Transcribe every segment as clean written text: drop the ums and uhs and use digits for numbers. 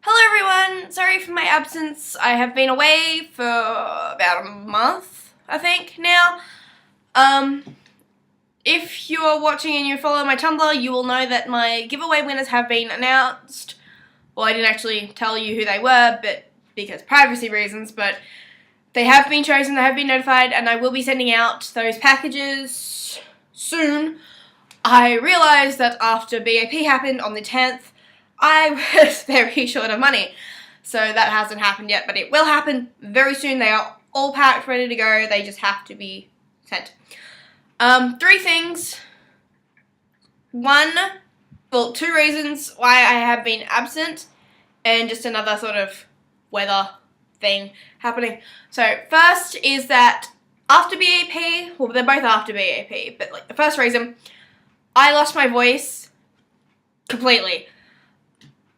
Hello everyone, sorry for my absence. I have been away for about a month, I think, now. If you are watching and you follow my Tumblr, you will know that my giveaway winners have been announced. Well, I didn't actually tell you who they were, but because privacy reasons, but they have been chosen, they have been notified, and I will be sending out those packages soon. I realised that after BAP happened on the 10th, I was very short of money. So that hasn't happened yet, but it will happen very soon. They are all packed, ready to go. They just have to be sent. 3 things. Two reasons why I have been absent, and just another sort of weather thing happening. So first is that after BAP, well, they're both after BAP, but like the first reason, I lost my voice completely.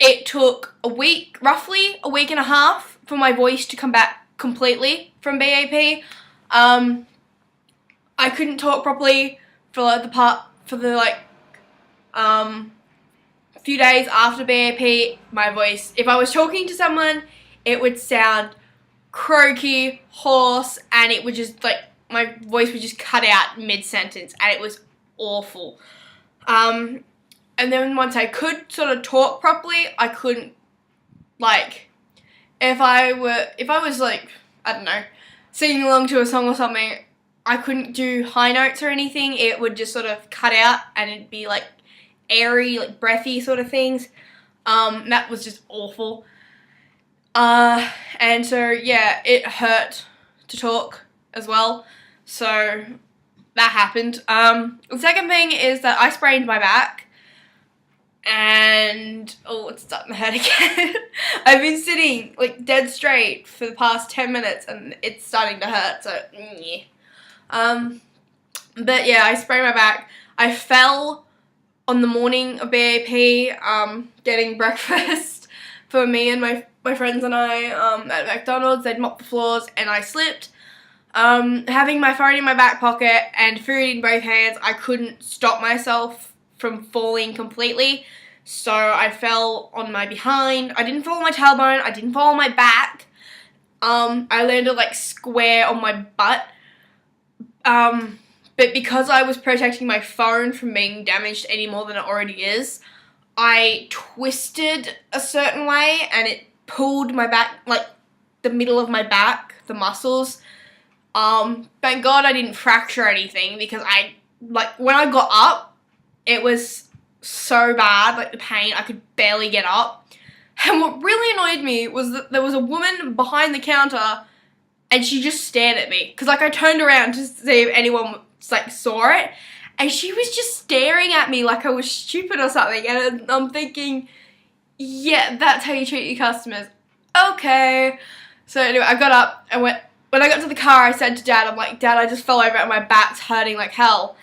It took a week, roughly a week and a half, for my voice to come back completely from BAP. I couldn't talk properly for a few days after BAP. My voice, if I was talking to someone, it would sound croaky, hoarse, and it would just my voice would just cut out mid-sentence, and it was awful. And then once I could sort of talk properly, I couldn't, if I was I don't know, singing along to a song or something, I couldn't do high notes or anything. It would just sort of cut out, and it'd be airy, breathy sort of things. That was just awful. And so yeah, it hurt to talk as well. So that happened. The second thing is that I sprained my back. And, it's starting to hurt again. I've been sitting, dead straight for the past 10 minutes, and it's starting to hurt, so, yeah. But yeah, I sprained my back. I fell on the morning of BAP, getting breakfast for me and my friends and I, at McDonald's. They'd mopped the floors, and I slipped. Having my phone in my back pocket and food in both hands, I couldn't stop myself from falling completely, so I fell on my behind. I didn't fall on my tailbone, I didn't fall on my back. I landed square on my butt. But because I was protecting my phone from being damaged any more than it already is, I twisted a certain way, and it pulled my back, the middle of my back, the muscles. Thank God I didn't fracture anything, because when I got up, it was so bad, the pain, I could barely get up. And what really annoyed me was that there was a woman behind the counter, and she just stared at me. Because, I turned around to see if anyone, saw it, and she was just staring at me like I was stupid or something. And I'm thinking, yeah, that's how you treat your customers. Okay. So anyway, I got up, and when I got to the car, I said to Dad, I'm like, Dad, I just fell over and my back's hurting like hell.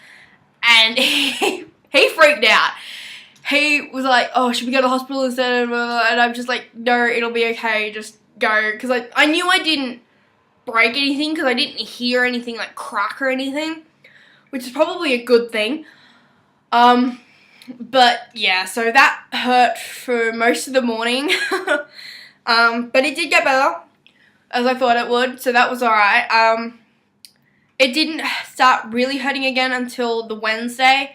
And he freaked out. He was like, oh, should we go to the hospital instead? And I'm just like, no, it'll be okay, just go. Because I knew I didn't break anything, because I didn't hear anything crack or anything, which is probably a good thing. But yeah, so that hurt for most of the morning. But it did get better, as I thought it would, so that was alright. It didn't start really hurting again until the Wednesday,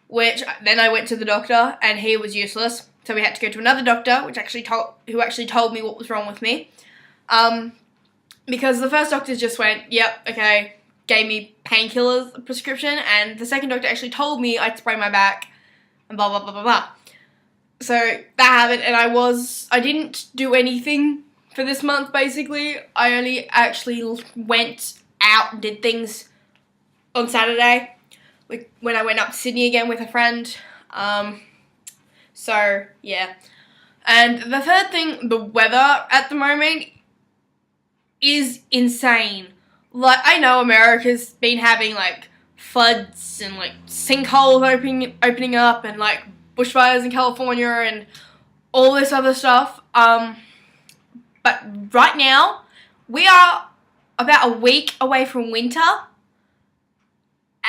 which then I went to the doctor, and he was useless. So we had to go to another doctor, who actually told me what was wrong with me. Because the first doctor just went, yep, okay, gave me painkillers prescription, and the second doctor actually told me I'd sprain my back, and blah, blah, blah, blah, blah. So that happened, and I didn't do anything for this month, basically. I only actually went out and did things on Saturday, when I went up to Sydney again with a friend. So yeah. And the third thing, the weather at the moment is insane. I know America's been having floods and sinkholes opening up, and bushfires in California and all this other stuff. But right now we are about a week away from winter,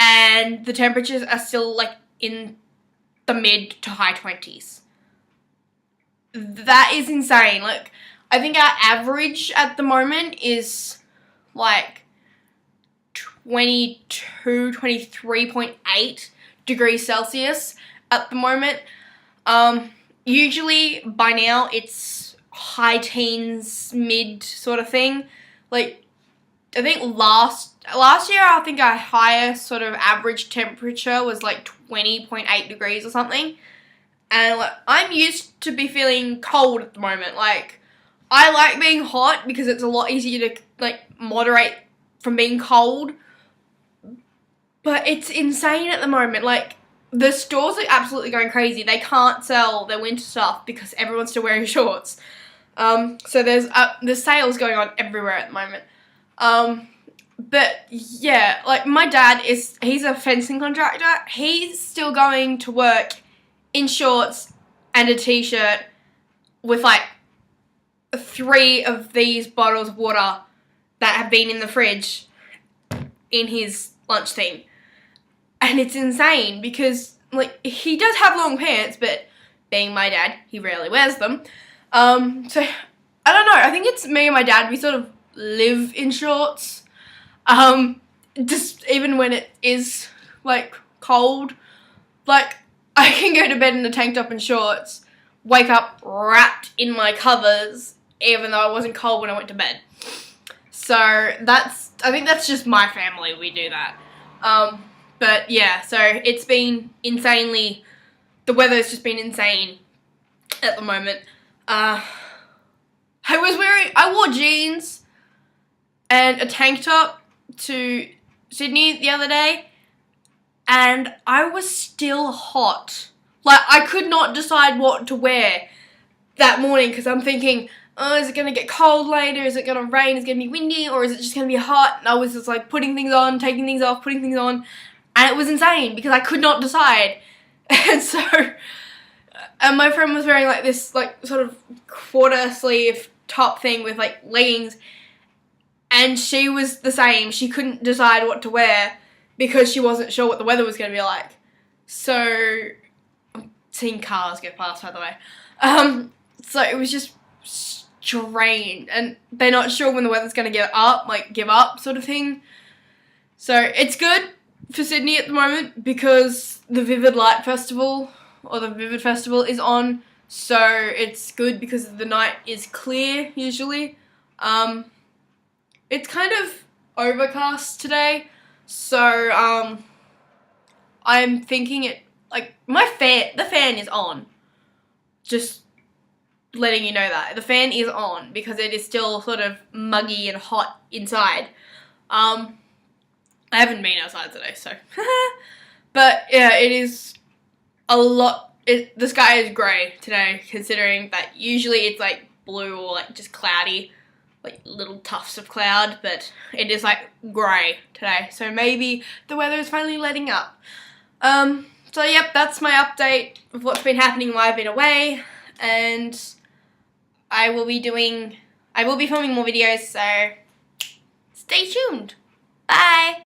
and the temperatures are still in the mid to high 20s. That is insane. Like, I think our average at the moment is like 22, 23.8 degrees Celsius at the moment. Usually by now it's high teens, mid sort of thing. Like, I think last year, I think our highest sort of average temperature was like 20.8 degrees or something. And like, I'm used to be feeling cold at the moment. Like, I like being hot because it's a lot easier to like moderate from being cold. But it's insane at the moment. Like, the stores are absolutely going crazy. They can't sell their winter stuff because everyone's still wearing shorts. So there's sales going on everywhere at the moment. But yeah, like my dad he's a fencing contractor. He's still going to work in shorts and a t-shirt with like 3 of these bottles of water that have been in the fridge in his lunch thing. And it's insane because like he does have long pants, but being my dad, he rarely wears them. So I don't know, I think it's me and my dad, we sort of live in shorts. Just even when it is like cold, like I can go to bed in a tank top and shorts, wake up wrapped in my covers, even though I wasn't cold when I went to bed. So I think that's just my family, we do that. But yeah, so it's been the weather's just been insane at the moment. I wore jeans and a tank top to Sydney the other day, and I was still hot. Like, I could not decide what to wear that morning because I'm thinking, oh, is it going to get cold later? Is it going to rain? Is it going to be windy? Or is it just going to be hot? And I was just like putting things on, taking things off, putting things on. And it was insane because I could not decide. And so, and my friend was wearing like this like sort of quarter sleeve top thing with like leggings. And she was the same. She couldn't decide what to wear because she wasn't sure what the weather was going to be like. So, I'm seeing cars go past, by the way. So it was just strange. And they're not sure when the weather's going to give up sort of thing. So it's good for Sydney at the moment because the Vivid Light Festival or the Vivid Festival is on. So it's good because the night is clear usually. It's kind of overcast today, so I'm thinking the fan is on. Just letting you know that. The fan is on because it is still sort of muggy and hot inside. I haven't been outside today, so. But yeah, it is a lot. The sky is grey today, considering that usually it's like blue or like just cloudy. Like little tufts of cloud, but it is like grey today, so maybe the weather is finally letting up. So yep, that's my update of what's been happening while I've been away, and I will be filming more videos, so stay tuned. Bye!